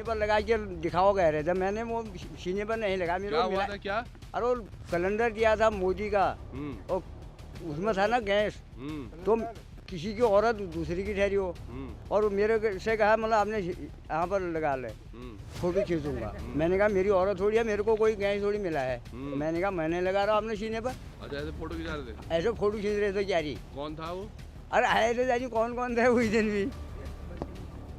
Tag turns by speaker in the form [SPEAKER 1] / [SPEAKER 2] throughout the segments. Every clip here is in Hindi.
[SPEAKER 1] पर लगा के दिखाओ कह रहे थे, मैंने वो सीने पर नहीं लगा। मेरे
[SPEAKER 2] क्या
[SPEAKER 1] को
[SPEAKER 2] हुआ
[SPEAKER 1] मिला।
[SPEAKER 2] था क्या?
[SPEAKER 1] अरे वो कैलेंडर दिया था मोदी का, और उसमें था ना गैस, तो किसी की औरत दूसरी की ठहरी हो, और मेरे से कहा मतलब आपने यहाँ पर लगा ले, फोटो खींचूंगा। मैंने कहा मेरी औरत थोड़ी है, मेरे को कोई गैस थोड़ी मिला है। मैंने कहा मैंने लगा रहा आपने सीने पर।
[SPEAKER 2] अच्छा, ऐसे फोटो खिंचा रहे थे?
[SPEAKER 1] ऐसे फोटो खींच रहे थे जारी।
[SPEAKER 2] कौन था वो?
[SPEAKER 1] अरे आए थे जानी कौन कौन थे उस दिन भी,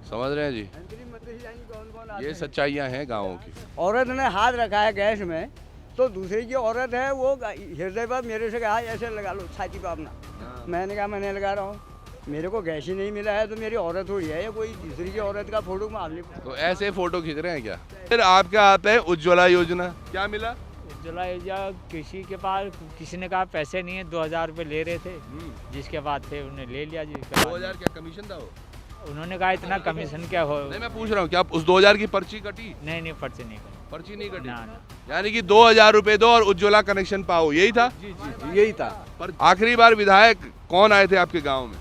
[SPEAKER 2] समझ रहे हैं जी,
[SPEAKER 1] कौन कौन
[SPEAKER 2] ये सच्चाइयाँ हैं गाँवों की।
[SPEAKER 1] औरत ने हाथ रखा है गैस में, तो दूसरी की औरत है वो हृदय पर मेरे से कहा ऐसे लगा लो छाती पर अपना। मैंने कहा मैंने लगा रहा हूँ, मेरे को गैस ही नहीं मिला है, तो मेरी औरत थोड़ी है, या कोई दूसरी की औरत का फोटो मार ली।
[SPEAKER 2] तो ऐसे फोटो खींच रहे हैं क्या? फिर आपका आता है उज्ज्वला योजना, क्या मिला?
[SPEAKER 3] उज्ज्वला योजना किसी के पास, किसी ने कहा पैसे नहीं है, 2000 रुपये ले रहे थे, जिसके बाद फिर उन्हें ले लिया।
[SPEAKER 2] 2000 क्या कमीशन था वो?
[SPEAKER 3] उन्होंने कहा इतना कमीशन क्या हो।
[SPEAKER 2] नहीं, मैं पूछ रहा हूँ क्या उस 2000 की पर्ची कटी?
[SPEAKER 3] नहीं पर्चे नहीं कटी।
[SPEAKER 2] पर्ची नहीं कटी?
[SPEAKER 3] ना ना।
[SPEAKER 2] यानी कि 2000 रुपए दो और उज्ज्वला कनेक्शन पाओ, यही था?
[SPEAKER 4] जी जी जी यही था।
[SPEAKER 2] पर आखिरी बार विधायक कौन आए थे आपके गांव में?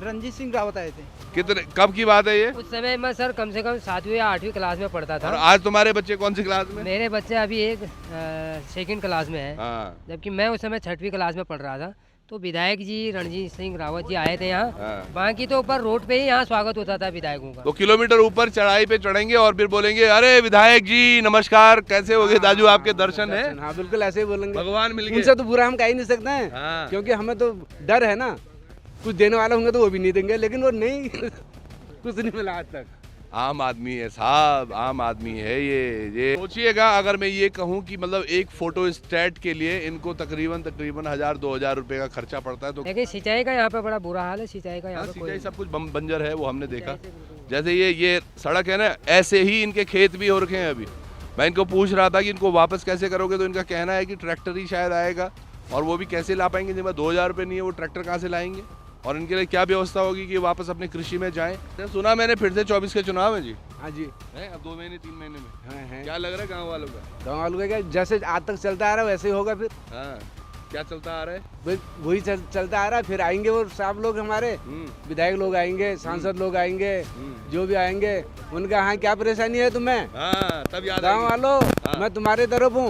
[SPEAKER 4] रणजीत सिंह रावत आए थे।
[SPEAKER 2] कितने, कब की बात है ये?
[SPEAKER 5] उस समय मैं सर कम से कम 7वीं या 8वीं क्लास में पढ़ता था।
[SPEAKER 2] और आज तुम्हारे बच्चे कौन सी क्लास में?
[SPEAKER 5] मेरे बच्चे अभी एक सेकंड क्लास में है, जबकि मैं उस समय 6वीं क्लास में पढ़ रहा था। तो विधायक जी रणजीत सिंह रावत जी आए थे यहाँ। बाकी तो ऊपर रोड पे ही यहाँ स्वागत होता था विधायकों का।
[SPEAKER 2] 2 किलोमीटर ऊपर चढ़ाई पे चढ़ेंगे और फिर बोलेंगे अरे विधायक जी नमस्कार, कैसे हो गए दाजू, आपके दर्शन है?
[SPEAKER 4] हाँ बिल्कुल ऐसे ही बोलेंगे,
[SPEAKER 2] भगवान मिल गए।
[SPEAKER 4] उनसे तो बुरा हम कह ही नहीं सकते हैं। क्योंकि हमें तो डर है ना, कुछ देने वाले होंगे तो वो भी नहीं देंगे, लेकिन वो नहीं कुछ नहीं मिला आज तक।
[SPEAKER 2] आम आदमी है साहब, आम आदमी है ये सोचिएगा अगर मैं ये कहूँ कि मतलब एक फोटो स्टेट के लिए इनको तकरीबन 1000-2000 रुपए का खर्चा पड़ता है। तो
[SPEAKER 5] लेकिन सिंचाई का यहाँ पे बड़ा बुरा हाल है, सिंचाई का यहाँ पे
[SPEAKER 2] सिंचाई सब कुछ बंजर है, वो हमने देखा। जैसे ये सड़क है ना, ऐसे ही इनके खेत भी हो रखे हैं। अभी मैं इनको पूछ रहा था कि इनको वापस कैसे करोगे, तो इनका कहना है कि ट्रैक्टर ही शायद आएगा, और वो भी कैसे ला पाएंगे जब 2000 रुपये नहीं है, वो ट्रैक्टर कहाँ से लाएंगे, और इनके लिए क्या व्यवस्था होगी कि वापस अपने कृषि में जाएं। सुना मैंने फिर से 24 के चुनाव है जी।
[SPEAKER 4] हाँ जी
[SPEAKER 2] है, अब 2 महीने 3 महीने में
[SPEAKER 4] है।
[SPEAKER 2] क्या लग रहा है गाँव वालों का?
[SPEAKER 4] गाँव वालों का क्या, जैसे आज तक चलता आ रहा है वैसे ही होगा फिर।
[SPEAKER 2] हाँ, क्या चलता आ रहा है?
[SPEAKER 4] वही चलता आ रहा है। फिर आएंगे वो सब लोग, हमारे विधायक लोग आएंगे, सांसद लोग आएंगे, जो भी आएंगे उनका हाँ क्या परेशानी है तुम्हें,
[SPEAKER 2] तब याद
[SPEAKER 4] गाँव वालों मैं तुम्हारे तरफ हूँ,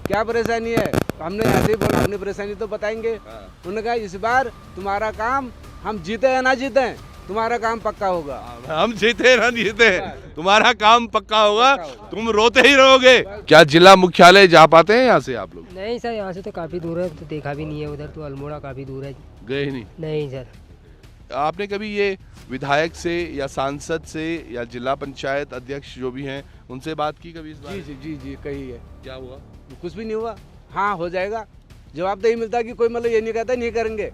[SPEAKER 4] क्या परेशानी है। हमने ऐसे ही बोला, अपनी परेशानी तो बताएंगे। उन्होंने कहा इस बार तुम्हारा काम, हम जीते या ना जीते तुम्हारा काम पक्का होगा।
[SPEAKER 2] हम जीते ना जीते तुम्हारा काम पक्का होगा, तुम रोते ही रहोगे। क्या जिला मुख्यालय जा पाते हैं यहाँ से आप लोग?
[SPEAKER 5] नहीं सर, यहाँ से तो काफी दूर है, तो देखा भी नहीं है। उधर तो अल्मोड़ा काफी दूर है।
[SPEAKER 2] गए ही नहीं?
[SPEAKER 5] नहीं सर।
[SPEAKER 2] आपने कभी ये विधायक से या सांसद से या जिला पंचायत अध्यक्ष जो भी हैं उनसे बात की कभी इस बारे में?
[SPEAKER 4] जी जी जी जी कही है।
[SPEAKER 2] क्या हुआ?
[SPEAKER 4] कुछ भी नहीं हुआ। हाँ हो जाएगा, जवाब तो यही मिलता कि कोई मतलब ये नहीं कहता नहीं करेंगे।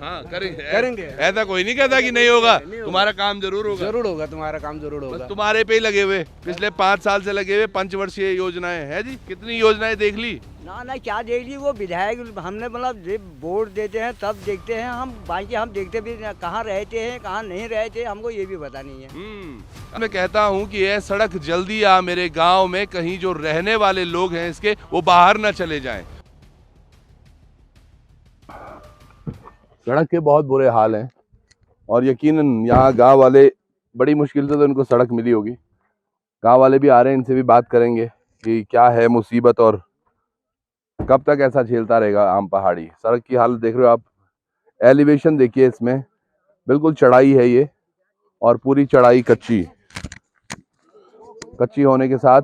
[SPEAKER 2] हाँ
[SPEAKER 4] करेंगे।
[SPEAKER 2] ऐसा कोई नहीं कहता कि नहीं होगा, तुम्हारा काम जरूर होगा।
[SPEAKER 4] जरूर होगा, तुम्हारा काम जरूर होगा।
[SPEAKER 2] बस तुम्हारे पे ही लगे हुए, पिछले 5 साल से लगे हुए पंचवर्षीय योजनाएं है जी। कितनी योजनाएं देख ली?
[SPEAKER 1] ना क्या देख ली, वो विधायक हमने मतलब वोट देते हैं तब देखते हैं हम, बाकी हम देखते भी कहाँ रहते हैं कहाँ नहीं रहते, हमको ये भी पता नहीं है।
[SPEAKER 2] मैं कहता हूँ कि यह सड़क जल्दी आ मेरे गाँव में, कहीं जो रहने वाले लोग हैं इसके वो बाहर न चले जाएं। सड़क के बहुत बुरे हाल हैं, और यकीनन यहाँ गांव वाले बड़ी मुश्किल से तो इनको सड़क मिली होगी। गांव वाले भी आ रहे हैं, इनसे भी बात करेंगे कि क्या है मुसीबत और कब तक ऐसा झेलता रहेगा आम पहाड़ी। सड़क की हालत देख रहे हो आप, एलिवेशन देखिए, इसमें बिल्कुल चढ़ाई है ये, और पूरी चढ़ाई कच्ची होने के साथ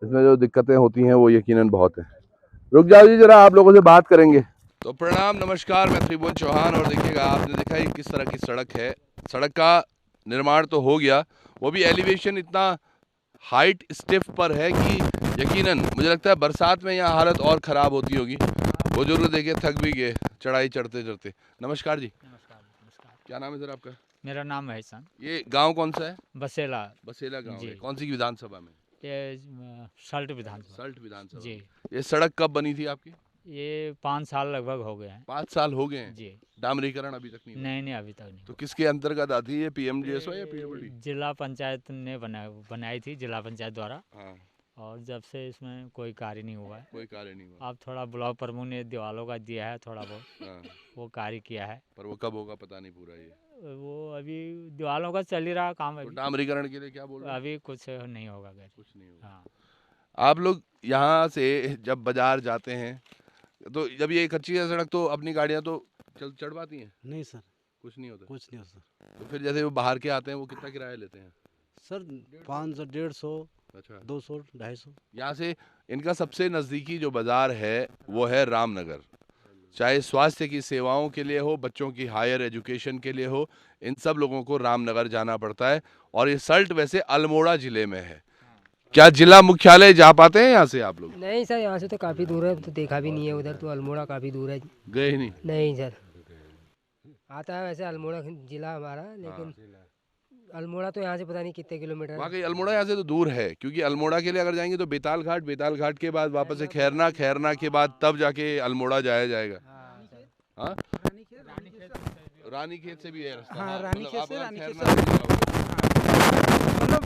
[SPEAKER 2] इसमें जो दिक्कतें होती हैं वो यकीनन बहुत है। रुक जाओ जी, जरा आप लोगों से बात करेंगे। तो प्रणाम, नमस्कार, मैं त्रिभुवन चौहान। और देखिएगा, आपने देखा ये किस तरह की सड़क है। सड़क का निर्माण तो हो गया, वो भी एलिवेशन इतना हाइट स्टिफ पर है कि यकीनन मुझे लगता है बरसात में यहाँ हालत और ख़राब होती होगी। वो जरूर देखिए, थक भी गए चढ़ाई चढ़ते चढ़ते। नमस्कार जी।
[SPEAKER 3] नमस्कार।
[SPEAKER 2] क्या नाम है सर आपका?
[SPEAKER 3] मेरा नाम है हसन।
[SPEAKER 2] ये गाँव कौन सा है?
[SPEAKER 3] बसेला
[SPEAKER 2] गाँव
[SPEAKER 3] जी।
[SPEAKER 2] है। कौन सी विधानसभा में?
[SPEAKER 3] ये सल्ट विधानसभा।
[SPEAKER 2] सल्ट विधानसभा
[SPEAKER 3] जी।
[SPEAKER 2] ये सड़क कब बनी थी आपकी?
[SPEAKER 3] ये 5 साल लगभग हो गए हैं।
[SPEAKER 2] 5 साल हो गए हैं
[SPEAKER 3] जी।
[SPEAKER 2] डामरीकरण अभी तक नहीं हुआ?
[SPEAKER 3] नहीं अभी तक नहीं।
[SPEAKER 2] तो किसके अंतर्गत आती है ये, पीएमजीएसवाई या पीडब्ल्यूडी?
[SPEAKER 3] जिला पंचायत ने बनाई थी, जिला पंचायत द्वारा।
[SPEAKER 2] हाँ।
[SPEAKER 3] और जब से इसमें कोई कार्य नहीं हुआ है।
[SPEAKER 2] कोई कार्य नहीं हुआ।
[SPEAKER 3] अब थोड़ा ब्लॉक प्रमुख ने दीवालों का दिया है थोड़ा बहुत,
[SPEAKER 2] हाँ।
[SPEAKER 3] वो कार्य किया है।
[SPEAKER 2] पर वो कब होगा पता नहीं पूरा ये।
[SPEAKER 3] वो अभी दीवारों का चल ही रहा काम
[SPEAKER 2] तो
[SPEAKER 3] अभी।
[SPEAKER 2] डामरीकरण के लिए क्या बोल रहे हैं?
[SPEAKER 3] अभी कुछ नहीं होगा घर।
[SPEAKER 2] कुछ नहीं होगा।
[SPEAKER 3] हाँ।
[SPEAKER 2] आप लोग यहाँ से जब बाजार जाते हैं तो जब ये कच्ची है सड़क तो अपनी गाड़ियाँ तो चढ़ पाती हैं?
[SPEAKER 6] नहीं सर,
[SPEAKER 2] कुछ नहीं होता।
[SPEAKER 6] कुछ नहीं हो सर।
[SPEAKER 2] तो फिर जैसे वो बाहर के आते हैं वो कितना किराया लेते हैं?
[SPEAKER 6] सर 500, 150,
[SPEAKER 2] अच्छा।
[SPEAKER 6] 200, 250।
[SPEAKER 2] यहाँ से इनका सबसे नज़दीकी जो बाज़ार है वो है रामनगर। चाहे स्वास्थ्य की सेवाओं के लिए हो, बच्चों की हायर एजुकेशन के लिए हो, इन सब लोगों को रामनगर जाना पड़ता है। और ये सल्ट वैसे अल्मोड़ा ज़िले में है। क्या जिला मुख्यालय जा पाते हैं यहाँ से आप लोग?
[SPEAKER 5] नहीं सर, यहाँ से तो काफ़ी दूर है, तो देखा भी नहीं है उधर, तो अल्मोड़ा काफ़ी दूर है।
[SPEAKER 2] गए ही नहीं?
[SPEAKER 5] नहीं सर, आता है वैसे अल्मोड़ा जिला हमारा, लेकिन अल्मोड़ा तो यहाँ से पता नहीं कितने किलोमीटर है।
[SPEAKER 2] वाकई अल्मोड़ा यहाँ से तो दूर है, क्योंकि अल्मोड़ा के लिए अगर जाएंगे तो बेताल घाट, बेताल घाट के बाद वापस से खैरना, खैरना के बाद तब जाके अल्मोड़ा जाया जाएगा। हाँ, रानी खेत से भी है रास्ता।
[SPEAKER 7] हाँ, रानी खेत से, रानी खेत
[SPEAKER 2] मतलब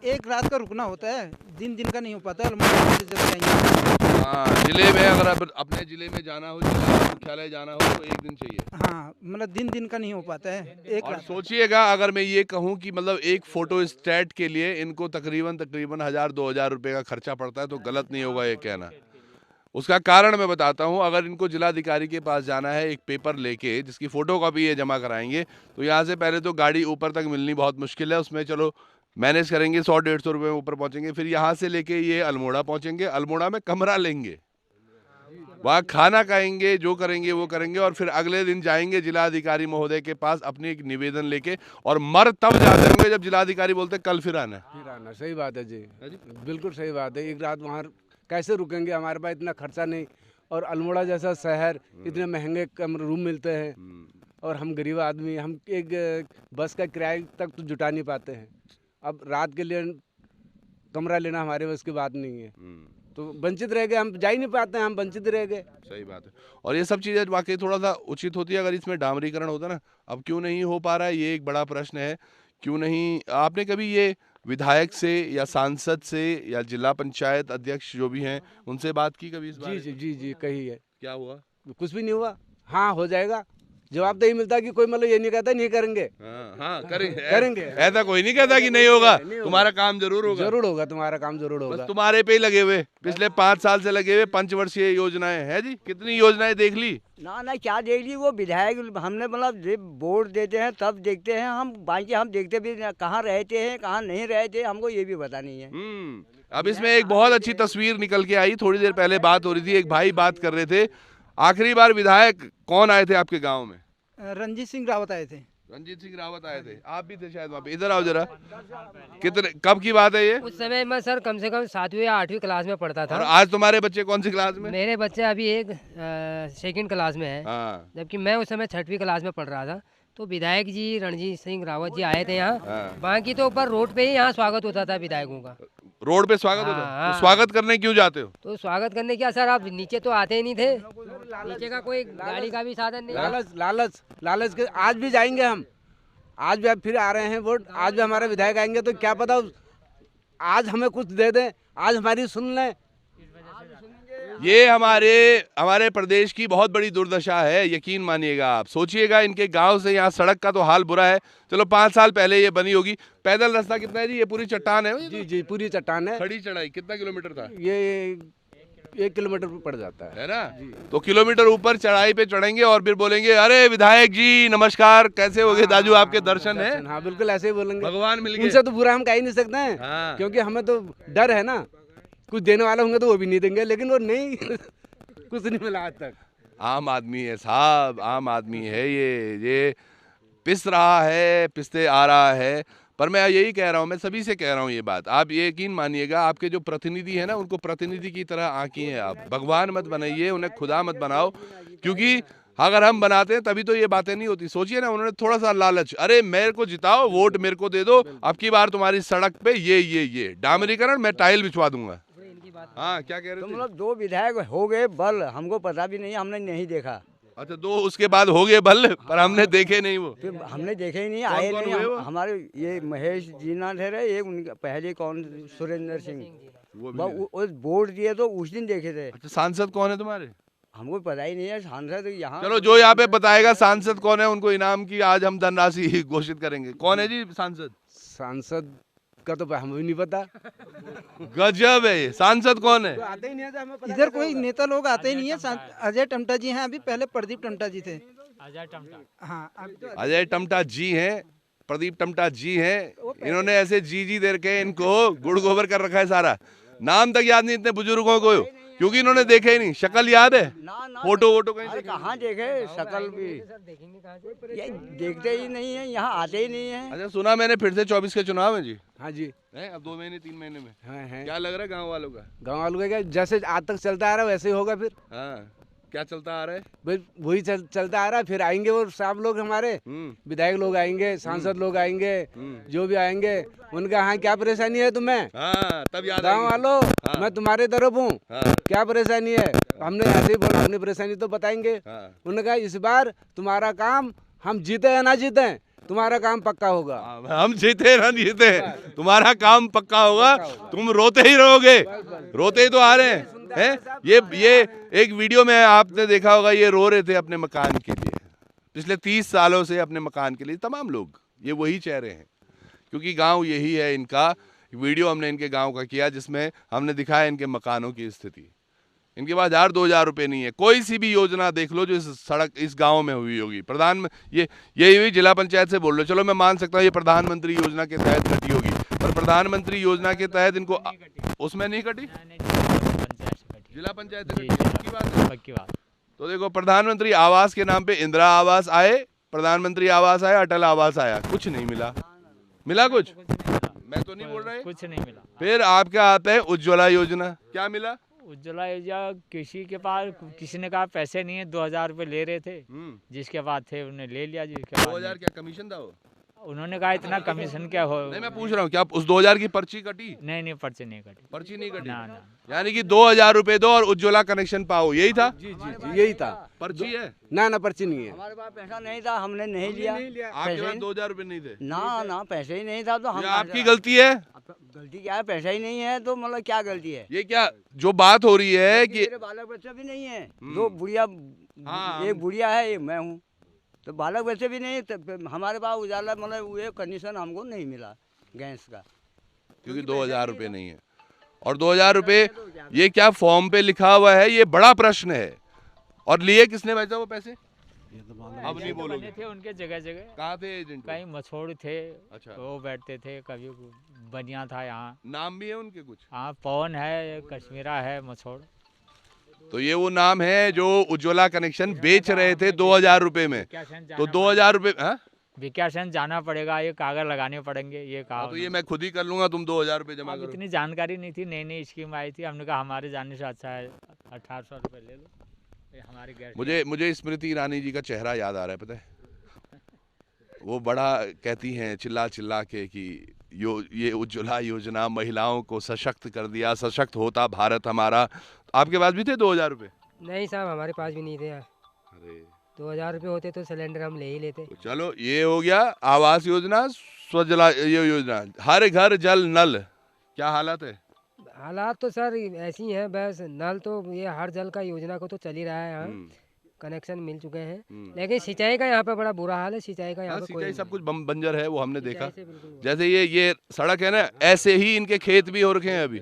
[SPEAKER 7] एक रात का रुकना होता है, दिन दिन का नहीं हो पाता। अल्मोड़ा से चले जाएंगे।
[SPEAKER 2] हाँ, जिले में अगर अपने जिले में जाना हो, जिला मुख्यालय जाना हो तो एक दिन चाहिए।
[SPEAKER 7] हाँ, मतलब दिन दिन का नहीं हो पाता है, एक
[SPEAKER 2] और
[SPEAKER 7] रात।
[SPEAKER 2] सोचिएगा अगर मैं ये कहूँ कि मतलब एक फोटो स्टेट के लिए इनको तकरीबन 1000-2000 रुपए का खर्चा पड़ता है, तो गलत नहीं होगा ये कहना। उसका कारण मैं बताता हूँ। अगर इनको जिलाधिकारी के पास जाना है एक पेपर लेके जिसकी फ़ोटो कॉपी ये जमा कराएंगे, तो यहाँ से पहले तो गाड़ी ऊपर तक मिलनी बहुत मुश्किल है। उसमें चलो मैनेज करेंगे, 100-150 रुपये में ऊपर पहुँचेंगे। फिर यहाँ से लेके ये अल्मोड़ा पहुँचेंगे, अल्मोड़ा में कमरा लेंगे, वहाँ खाना खाएंगे, जो करेंगे वो करेंगे, और फिर अगले दिन जाएंगे जिलाधिकारी महोदय के पास अपनी एक निवेदन लेके, और मर तब जाते होंगे जब जिलाधिकारी बोलते हैं कल फिर आना।
[SPEAKER 4] फिर आना, सही बात है जी, बिल्कुल सही बात है। एक रात वहाँ कैसे रुकेंगे? हमारे पास इतना खर्चा नहीं, और अल्मोड़ा जैसा शहर, इतने महंगे रूम मिलते हैं, और हम गरीब आदमी, हम एक बस का किराया तक तो जुटा नहीं पाते हैं। अब रात के लिए कमरा लेना हमारे बस की बात नहीं है, तो वंचित रह गए, हम जा ही नहीं पाते हैं, हम वंचित रह गए।
[SPEAKER 2] सही बात है। और ये सब चीज़ें वाकई थोड़ा सा उचित होती है अगर इसमें डामरीकरण होता ना। अब क्यों नहीं हो पा रहा है, ये एक बड़ा प्रश्न है। क्यों नहीं? आपने कभी ये विधायक से या सांसद से या जिला पंचायत अध्यक्ष जो भी हैं उनसे बात की कभी इस बारे
[SPEAKER 4] जी
[SPEAKER 2] में?
[SPEAKER 4] जी जी जी, कही है।
[SPEAKER 2] क्या हुआ?
[SPEAKER 4] कुछ भी नहीं हुआ। हाँ, हो जाएगा। जवाब तो यही मिलता कि कोई मतलब ये नहीं कहता नहीं करेंगे।
[SPEAKER 2] हाँ, करेंगे।
[SPEAKER 4] करेंगे।
[SPEAKER 2] ऐसा कोई नहीं कहता कि नहीं होगा, तुम्हारा काम जरूर होगा।
[SPEAKER 4] जरूर होगा, तुम्हारा काम जरूर होगा।
[SPEAKER 2] बस तुम्हारे पे ही लगे हुए, पिछले 5 साल से लगे हुए पंचवर्षीय योजनाएं है जी। कितनी योजनाएं देख ली?
[SPEAKER 1] ना क्या देख ली, वो विधायक हमने मतलब वोट देते हैं तब देखते हैं हम, बाकी हम देखते भी कहाँ रहते हैं कहाँ नहीं रहते, हमको ये भी पता नहीं है।
[SPEAKER 2] अब इसमें एक बहुत अच्छी तस्वीर निकल के आई। थोड़ी देर पहले बात हो रही थी, एक भाई बात कर रहे थे, आखिरी बार विधायक कौन आए थे आपके गाँव में?
[SPEAKER 7] रंजीत सिंह रावत आए थे।
[SPEAKER 2] रंजीत सिंह रावत आए थे, आप भी थे शायद वहाँ पे। इधर आओ जरा। कितने, कब की बात है ये?
[SPEAKER 5] उस समय मैं सर कम से कम 7वीं या 8वीं क्लास में पढ़ता था।
[SPEAKER 2] और आज तुम्हारे बच्चे कौन सी क्लास में?
[SPEAKER 5] मेरे बच्चे अभी एक सेकंड क्लास में है,
[SPEAKER 2] हाँ।
[SPEAKER 5] जबकि मैं उस समय 6वीं क्लास में पढ़ रहा था। तो विधायक जी रणजीत सिंह रावत जी आए थे यहाँ, बाकी तो ऊपर रोड पे ही यहाँ स्वागत होता था विधायकों का।
[SPEAKER 2] रोड पे स्वागत होता है? तो स्वागत करने क्यों जाते हो?
[SPEAKER 5] तो स्वागत करने क्या सर, आप नीचे तो आते ही नहीं थे, नीचे का कोई गाड़ी का भी साधन नहीं।
[SPEAKER 4] लालच के आज भी जाएंगे हम, आज भी अब फिर आ रहे हैं वोट, आज भी हमारे विधायक आएंगे, तो क्या पता आज हमें कुछ दे दें, आज हमारी सुन लें।
[SPEAKER 2] ये हमारे प्रदेश की बहुत बड़ी दुर्दशा है, यकीन मानिएगा आप। सोचिएगा इनके गांव से यहाँ सड़क का तो हाल बुरा है। चलो 5 साल पहले ये बनी होगी। पैदल रास्ता कितना है जी? ये पूरी चट्टान है।
[SPEAKER 4] जी जी, पूरी चट्टान है।
[SPEAKER 2] खड़ी चढ़ाई कितना किलोमीटर था?
[SPEAKER 4] ये 1 किलोमीटर पर पड़ जाता
[SPEAKER 2] है ना? तो किलोमीटर ऊपर चढ़ाई पे चढ़ेंगे और फिर बोलेंगे अरे विधायक जी नमस्कार, कैसे हो गए दाजू, आपके दर्शन है।
[SPEAKER 4] हाँ, बिल्कुल ऐसे ही बोलेंगे।
[SPEAKER 2] भगवान मिल गए।
[SPEAKER 4] उनसे तो बुरा हम कह ही नहीं सकते हैं, क्योंकि हमें तो डर है ना, कुछ देने वाले होंगे तो वो भी नहीं देंगे, लेकिन वो नहीं कुछ नहीं मिला आज तक।
[SPEAKER 2] आम आदमी है साहब, आम आदमी है ये पिस रहा है, पिसते आ रहा है। पर मैं यही कह रहा हूँ, मैं सभी से कह रहा हूँ ये बात, आप ये यकीन मानिएगा, आपके जो प्रतिनिधि है ना, उनको प्रतिनिधि की तरह आंकिए आप। भगवान मत बनाइए उन्हें, खुदा मत बनाओ, क्योंकि अगर हम बनाते हैं तभी तो ये बातें नहीं होती। सोचिए ना, उन्होंने थोड़ा सा लालच, अरे मेरे को जिताओ, वोट मेरे को दे दो, अब की बार तुम्हारी सड़क पे ये डामरीकरण, मैं टाइल बिछवा दूंगा। हाँ, क्या कह रहे
[SPEAKER 1] तो
[SPEAKER 2] थे?
[SPEAKER 1] मतलब 2 विधायक हो गए बल, हमको पता भी नहीं, हमने नहीं देखा।
[SPEAKER 2] अच्छा, 2 उसके बाद हो गए बल, पर हमने देखे नहीं वो।
[SPEAKER 1] फिर हमने देखे ही नहीं,
[SPEAKER 2] कौन
[SPEAKER 1] आए
[SPEAKER 2] कौन
[SPEAKER 1] नहीं।
[SPEAKER 2] हुए वो?
[SPEAKER 1] हमारे ये महेश जीना ठहरे, एक उनका पहले कौन, सुरेंद्र सिंह,
[SPEAKER 2] वो भी
[SPEAKER 1] वो वोट दिए तो उस दिन देखे थे।
[SPEAKER 2] अच्छा, सांसद कौन है तुम्हारे?
[SPEAKER 1] हमको पता ही नहीं है सांसद यहाँ।
[SPEAKER 2] चलो जो यहाँ पे बताएगा सांसद कौन है उनको इनाम की आज हम धनराशि घोषित करेंगे। कौन है जी सांसद?
[SPEAKER 4] सांसद का तो हमें भी नहीं पता।
[SPEAKER 2] गजब है ये। सांसद कौन है?
[SPEAKER 4] आते ही नहीं है तो हमें पता
[SPEAKER 7] इधर कोई नेता लोग आते ही नहीं है। अजय टमटा जी हैं, अभी पहले प्रदीप टमटा जी थे।
[SPEAKER 3] अजय टमटा।
[SPEAKER 7] हाँ, अभी तो
[SPEAKER 2] अजय टमटा जी हैं, प्रदीप टमटा जी हैं। इन्होंने ऐसे जी दे रखे हैं, इनको गुड़ गोबर कर रखा है सारा। नाम तक याद नहीं इतने बुजुर्गों को, क्योंकि इन्होंने देखे ही नहीं। शक्ल याद है?
[SPEAKER 1] ना
[SPEAKER 2] फोटो वोटो कहीं
[SPEAKER 1] अरे
[SPEAKER 2] से?
[SPEAKER 1] कहाँ देखे शकल भी, ये देखते ही नहीं है, यहाँ आते ही नहीं है।
[SPEAKER 2] अच्छा सुना मैंने फिर से 24 के चुनाव है जी?
[SPEAKER 4] हाँ जी
[SPEAKER 2] है अब 2 महीने 3 महीने में।
[SPEAKER 4] हाँ है।
[SPEAKER 2] क्या लग रहा है गांव वालों का?
[SPEAKER 4] गाँव वालों का क्या, जैसे आज तक चलता आ रहा है वैसे ही होगा फिर।
[SPEAKER 2] हाँ क्या चलता आ रहा है?
[SPEAKER 4] भाई वही चलता आ रहा है। फिर आएंगे वो सब लोग हमारे विधायक लोग आएंगे, सांसद लोग आएंगे, जो भी आएंगे उनका हाँ क्या परेशानी है तुम्हें?
[SPEAKER 2] हाँ तब याद
[SPEAKER 4] गाँव
[SPEAKER 2] आएगी।
[SPEAKER 4] वालों
[SPEAKER 2] हाँ।
[SPEAKER 4] मैं तुम्हारे तरफ हूँ,
[SPEAKER 2] हाँ।
[SPEAKER 4] क्या परेशानी है? हमने ऐसे ही बोला, अपनी परेशानी तो बताएंगे।
[SPEAKER 2] हाँ।
[SPEAKER 4] उन्होंने कहा इस बार तुम्हारा काम, हम जीते या ना जीते, तुम्हारा काम पक्का होगा।
[SPEAKER 2] हम जीते ना जीते तुम्हारा काम पक्का होगा, तुम रोते ही रहोगे। रोते ही तो आ रहे हैं। ये एक वीडियो में आपने देखा होगा, ये रो रहे थे अपने मकान के लिए। पिछले 30 सालों से अपने मकान के लिए तमाम लोग ये वही चेहरे हैं, क्योंकि गांव यही है इनका। वीडियो हमने इनके गांव का किया जिसमें हमने दिखाया इनके मकानों की स्थिति। इनके पास 1000-2000 रुपए नहीं है। कोई सी भी योजना देख लो जो इस सड़क इस गांव में हुई होगी, ये हुई जिला पंचायत से बोल लो, चलो मैं मान सकता हूँ ये प्रधानमंत्री योजना के तहत घटी होगी, पर प्रधानमंत्री योजना के तहत इनको उसमें नहीं कटी, जिला पंचायत से कटी।
[SPEAKER 3] पक्की बात।
[SPEAKER 2] तो देखो प्रधानमंत्री आवास के नाम पे इंदिरा आवास आए, प्रधानमंत्री आवास आया, अटल आवास आया, कुछ नहीं मिला। मिला कुछ? मैं तो नहीं बोल रहा है
[SPEAKER 3] कुछ नहीं मिला।
[SPEAKER 2] फिर आपका आता है उज्ज्वला योजना, क्या मिला?
[SPEAKER 3] उज्ज्वला योजना किसी के पास, किसी ने कहा पैसे नहीं है, 2000 रुपए ले रहे थे, जिसके बाद थे उन्होंने ले लिया। जिसके बाद
[SPEAKER 2] 2000 क्या कमीशन था वो?
[SPEAKER 3] उन्होंने कहा इतना कमीशन क्या हो।
[SPEAKER 2] नहीं मैं पूछ रहा हूँ क्या उस 2000 की पर्ची कटी?
[SPEAKER 3] नहीं पर्ची नहीं कटी।
[SPEAKER 2] पर्ची नहीं कटी?
[SPEAKER 3] ना ना।
[SPEAKER 2] यानी कि 2000 रुपए दो और उज्ज्वला कनेक्शन पाओ, यही था?
[SPEAKER 4] जी जी जी यही था।
[SPEAKER 2] पर्ची है?
[SPEAKER 4] ना ना पर्ची नहीं है।
[SPEAKER 1] हमारे पास पैसा नहीं था, हमने नहीं लिया।
[SPEAKER 2] आपके पास 2000 रुपए नहीं थे?
[SPEAKER 1] ना पैसे ही नहीं था तो हम।
[SPEAKER 2] ये आपकी गलती है?
[SPEAKER 1] गलती क्या है? पैसा ही नहीं है तो मतलब क्या गलती है?
[SPEAKER 2] ये क्या जो बात हो रही है कि
[SPEAKER 1] मेरे बालक बच्चा भी नहीं है, दो बुढ़िया, एक बुढ़िया है, एक मैं हूँ, तो बालक बच्चे भी नहीं। तो हमारे पास उजाला मतलब ये कंडीशन हमको नहीं मिला गैस का,
[SPEAKER 2] क्योंकि 2000 रुपए नहीं है। और 2000 रुपए ये क्या फॉर्म पे लिखा हुआ है, ये बड़ा प्रश्न है। और लिए किसने भाई साहब वो पैसे? अब नहीं बोलोगे।
[SPEAKER 3] थे उनके जगह जगह।
[SPEAKER 2] कहाँ थे एजेंट?
[SPEAKER 3] कहीं मछोड़ थे।
[SPEAKER 2] अच्छा।
[SPEAKER 3] वो बैठते थे, कभी बनिया था यहाँ।
[SPEAKER 2] नाम भी है उनके कुछ?
[SPEAKER 3] हाँ पवन है, कश्मीरा है, मछोड़।
[SPEAKER 2] तो ये वो नाम है जो उज्ज्वला कनेक्शन बेच रहे थे 2000 रुपए में। तो 2000 रुपए
[SPEAKER 3] विकासन जाना पड़ेगा, ये कागज लगाने पड़ेंगे, ये कहा।
[SPEAKER 2] तो ये मैं खुद ही कर लूंगा, तुम 2000 रुपए जमा करो।
[SPEAKER 3] इतनी जानकारी नहीं थी, नई नई स्कीम आई थी, हमने कहा हमारे जाने से अच्छा है 1800 रुपये ले लो, ये हमारी गैस।
[SPEAKER 2] मुझे स्मृति ईरानी जी का चेहरा याद आ रहा है, पता है? वो बड़ा कहती हैं चिल्ला चिल्ला के कि ये उज्ज्वला योजना महिलाओं को सशक्त कर दिया, सशक्त होता भारत हमारा। आपके पास भी थे 2000 रुपए?
[SPEAKER 5] नहीं साहब हमारे पास भी नहीं थे यार।
[SPEAKER 2] अरे
[SPEAKER 5] 2000 रुपये होते तो सिलेंडर हम ले ही लेते।
[SPEAKER 2] तो चलो ये हो गया आवास योजना, स्वजला ये योजना, हर घर जल नल, क्या हालत है?
[SPEAKER 5] हालात तो सर ऐसी हैं, बस नल तो ये हर जल का योजना को तो चल ही रहा है यहाँ, कनेक्शन मिल चुके हैं, लेकिन सिंचाई का यहाँ पे बड़ा बुरा हाल है। सिंचाई का यहाँ पे
[SPEAKER 2] सिंचाई सब कुछ बंजर है, वो हमने देखा।
[SPEAKER 5] से बिल्कुल।
[SPEAKER 2] जैसे ये सड़क है ना, ऐसे ही इनके खेत भी हो रखे हैं। अभी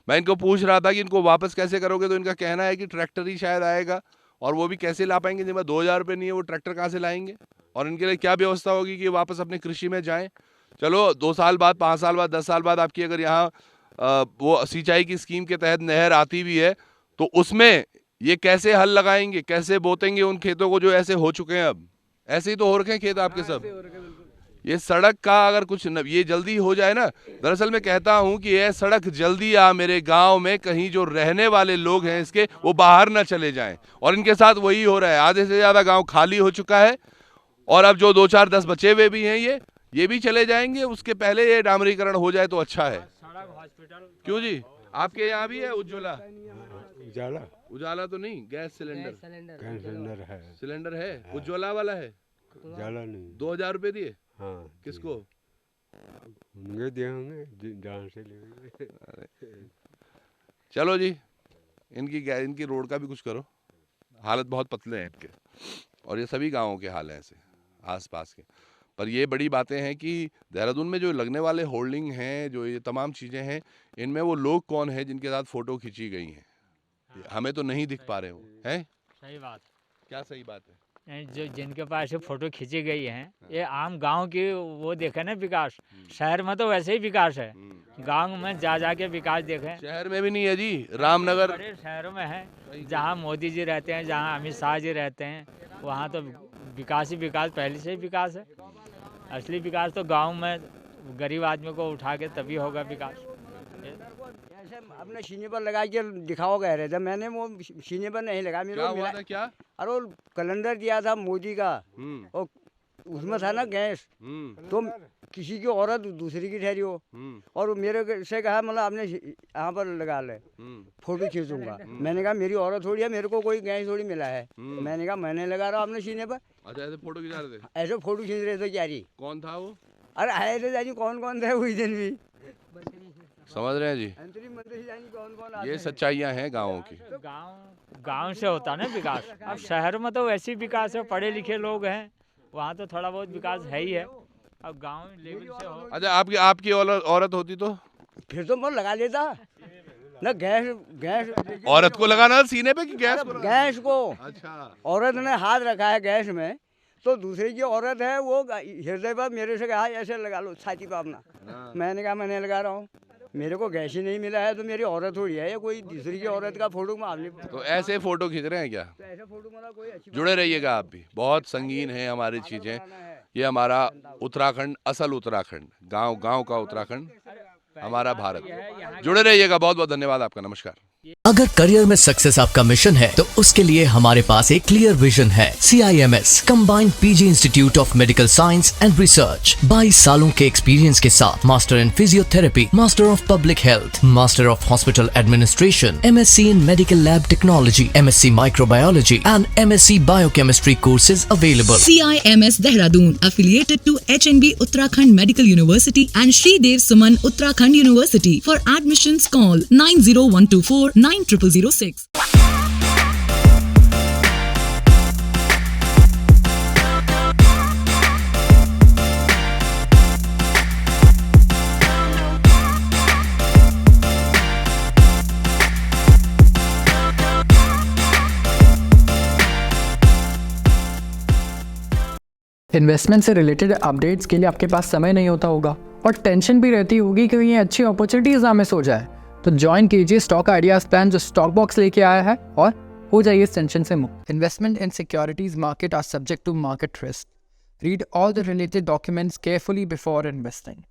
[SPEAKER 2] मैं इनको पूछ रहा था कि इनको वापस कैसे करोगे, तो इनका कहना है कि ट्रैक्टर ही शायद आएगा, और वो भी कैसे ला पाएंगे जब 2000 रुपये नहीं है, वो ट्रैक्टर कहाँ से लाएंगे, और इनके लिए क्या व्यवस्था होगी कि वापस अपने कृषि में जाएं। चलो 2 साल बाद, 5 साल बाद, 10 साल बाद आपकी अगर यहाँ वो सिंचाई की स्कीम के तहत नहर आती भी है, तो उसमें ये कैसे हल लगाएंगे, कैसे बोतेंगे उन खेतों को जो ऐसे हो चुके हैं। अब ऐसे ही तो हो रखे हैं खेत आपके सब। ये सड़क का अगर कुछ ये जल्दी हो जाए ना, दरअसल मैं कहता हूँ कि ये सड़क जल्दी आ मेरे गांव में, कहीं जो रहने वाले लोग हैं इसके वो बाहर ना चले जाएं। और इनके साथ वही हो रहा है, आधे से ज़्यादा गांव खाली हो चुका है, और अब जो 2, 4, 10 बचे हुए भी हैं ये भी चले जाएंगे। उसके पहले ये डामरीकरण हो जाए तो अच्छा है। क्यों जी, आपके यहाँ भी है उज्ज्वला? उजाला तो नहीं, गैस सिलेंडर
[SPEAKER 5] है।
[SPEAKER 2] सिलेंडर है, उज्ज्वला वाला है?
[SPEAKER 6] उजाला नहीं।
[SPEAKER 2] 2000 रुपये दिए?
[SPEAKER 6] हाँ।
[SPEAKER 2] किसको?
[SPEAKER 6] होंगे दिए होंगे जहाँ से ले।
[SPEAKER 2] चलो जी, इनकी रोड का भी कुछ करो। हालत बहुत पतले हैं इनके, और ये सभी गाँवों के हाल हैं ऐसे आसपास के। पर ये बड़ी बातें हैं कि देहरादून में जो लगने वाले होल्डिंग हैं, जो ये तमाम चीज़ें हैं, इनमें वो लोग कौन है जिनके साथ फ़ोटो खींची गई हैं, हमें तो नहीं दिख पा रहे हो हैं।
[SPEAKER 3] सही बात।
[SPEAKER 2] क्या सही बात है?
[SPEAKER 3] जो जिनके पास ये फोटो खींची गई है, ये आम गांव की वो देखे ना विकास। शहर में तो वैसे ही विकास है, गांव में जा के विकास देखें।
[SPEAKER 2] शहर में भी नहीं है जी, रामनगर
[SPEAKER 3] बड़े शहरों में है, जहां मोदी जी रहते हैं, जहां अमित शाह जी रहते हैं, वहां तो विकास ही विकास, पहले से ही विकास है। असली विकास तो गांव में गरीब आदमी को उठा के तभी होगा विकास।
[SPEAKER 1] ऐसे अपने सीने पर लगा के दिखाओ कह रहे थे, मैंने वो सीने पर नहीं लगा, मेरे
[SPEAKER 2] क्या
[SPEAKER 1] को
[SPEAKER 2] हुआ
[SPEAKER 1] मिला।
[SPEAKER 2] था क्या?
[SPEAKER 1] अरे वो कैलेंडर दिया था मोदी का, और उसमें था ना गैस, तो किसी की औरत दूसरी की ठहरी हो, और मेरे से कहा मतलब आपने यहाँ पर लगा ले, फोटो खींचूंगा। मैंने कहा मेरी औरत थोड़ी है, मेरे को कोई गैस थोड़ी मिला है। मैंने कहा मैंने लगा रहा हूँ अपने सीने पर।
[SPEAKER 2] अच्छा, ऐसे फोटो खिंचा रहे थे?
[SPEAKER 1] ऐसे फोटो खींच रहे थे क्या जी।
[SPEAKER 2] कौन था वो?
[SPEAKER 1] अरे आए थे जानी कौन कौन थे उस दिन भी,
[SPEAKER 2] समझ रहे हैं जी,
[SPEAKER 1] मंत्री जानी कौन कौन।
[SPEAKER 2] ये सच्चाइयाँ हैं गाँवों की।
[SPEAKER 3] गांव से होता ना विकास। अब शहर में तो वैसे ही विकास है, पढ़े लिखे लोग हैं, वहाँ तो थोड़ा बहुत विकास है ही है। अब गांव लेवल से हो।
[SPEAKER 2] अच्छा, आपकी औरत होती तो
[SPEAKER 1] फिर तो मैं लगा लेता ना गैस
[SPEAKER 2] औरत को लगाना सीने पे कि गैस को?
[SPEAKER 1] गैस को।
[SPEAKER 2] अच्छा,
[SPEAKER 1] औरत ने हाथ रखा है गैस में, तो दूसरी की औरत है वो हृदय पर मेरे से कहा ऐसे लगा लो छाती पर अपना। मैंने कहा मैंने लगा रहा हूँ, मेरे को गैस ही नहीं मिला है, तो मेरी औरत थोड़ी है या कोई दूसरी की औरत का फोटो में आपने।
[SPEAKER 2] तो ऐसे फोटो खींच रहे हैं क्या?
[SPEAKER 1] तो ऐसा फोटो मतलब कोई अच्छी
[SPEAKER 2] जुड़े रहिएगा आप भी, बहुत संगीन है हमारी चीज़ें। ये हमारा उत्तराखंड, असल उत्तराखंड, गांव गांव का उत्तराखंड, हमारा भारत। जुड़े रहिएगा, बहुत बहुत धन्यवाद आपका, नमस्कार।
[SPEAKER 8] अगर करियर में सक्सेस आपका मिशन है तो उसके लिए हमारे पास एक क्लियर विजन है। CIMS combined PG institute of medical science and research, 22 सालों के एक्सपीरियंस के साथ master in physiotherapy, master of public health, master of hospital administration, MSc in medical lab technology, MSc microbiology and MSc biochemistry courses available.
[SPEAKER 9] CIMS Dehradun affiliated to HNB Uttarakhand Medical University and Shri Dev Suman Uttarakhand University. For admissions call 90124 9006.
[SPEAKER 10] Investment से रिलेटेड अपडेट्स के लिए आपके पास समय नहीं होता होगा और टेंशन भी रहती होगी कि ये अच्छी अपॉर्चुनिटीज हमें सो जाए, तो ज्वाइन कीजिए स्टॉक आइडियाज प्लान जो स्टॉक बॉक्स लेके आया है और हो जाइए इस टेंशन से मुक्त। Investment in securities market are subject to market risk. Read all the related documents carefully before investing.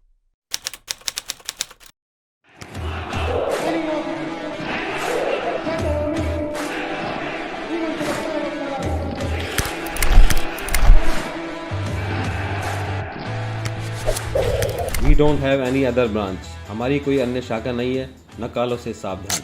[SPEAKER 11] We don't have any other branch. हमारी कोई अन्य शाखा नहीं है, न कालों से सावधान।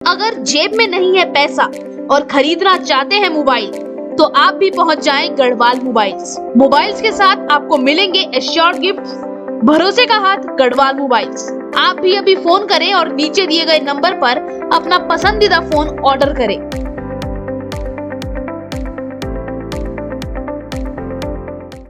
[SPEAKER 12] अगर जेब में नहीं है पैसा और खरीदना चाहते हैं मोबाइल, तो आप भी पहुंच जाएं गढ़वाल मोबाइल्स। मोबाइल्स के साथ आपको मिलेंगे एश्योर्ड गिफ्ट्स। भरोसे का हाथ गढ़वाल मोबाइल्स। आप भी अभी फोन करें और नीचे दिए गए नंबर पर अपना पसंदीदा फोन ऑर्डर करें।